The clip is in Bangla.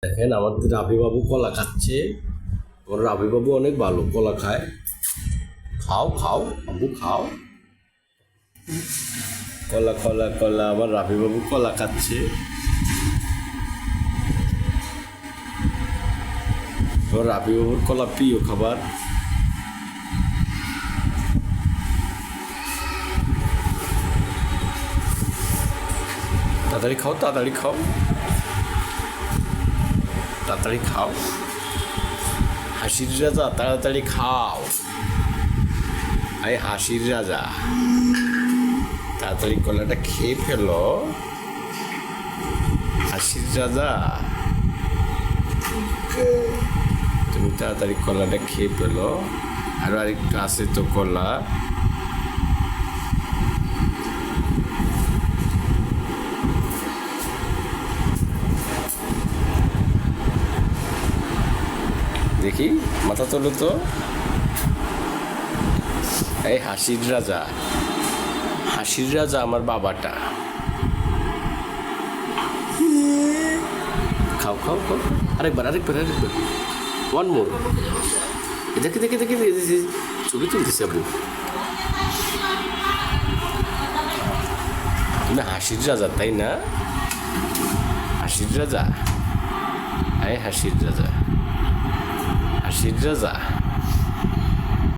দেখেন আমাদের রাবিবাবু কলা খাচ্ছে। আমার রাবিবাবু অনেক ভালো কলা খায়। খাও খাও বাবু খাও, কলা কলা কলা। আমার রাবিবাবু কলা খাচ্ছে। আমার রাবিবাবুর কলা প্রিয় খাবার। তাড়াতাড়ি খাও, তাড়াতাড়ি খাও, তাড়াতাড়ি খাও। হাসির রাজা তাড়াতাড়ি খাও। এই হাসির রাজা তাড়াতাড়ি কলাটা খেয়ে ফেলো। হাসির রাজা তুমি তাড়াতাড়ি কলাটা খেয়ে ফেলো। আরো আরেকটু আছে তো কলা। দেখি মাথা তোলো তো। এই হাসির রাজা, হাসির রাজা আমার বাবাটা। খাও খাও খাও, আরেকবার আরেকবার আরেকবার, ওয়ান মোর। দেখে দেখে দেখে ছবি তুলতেছে আবু। তুমি হাসির রাজা তাই না? হাসির রাজা, এই হাসির রাজা, হাসির রাজা।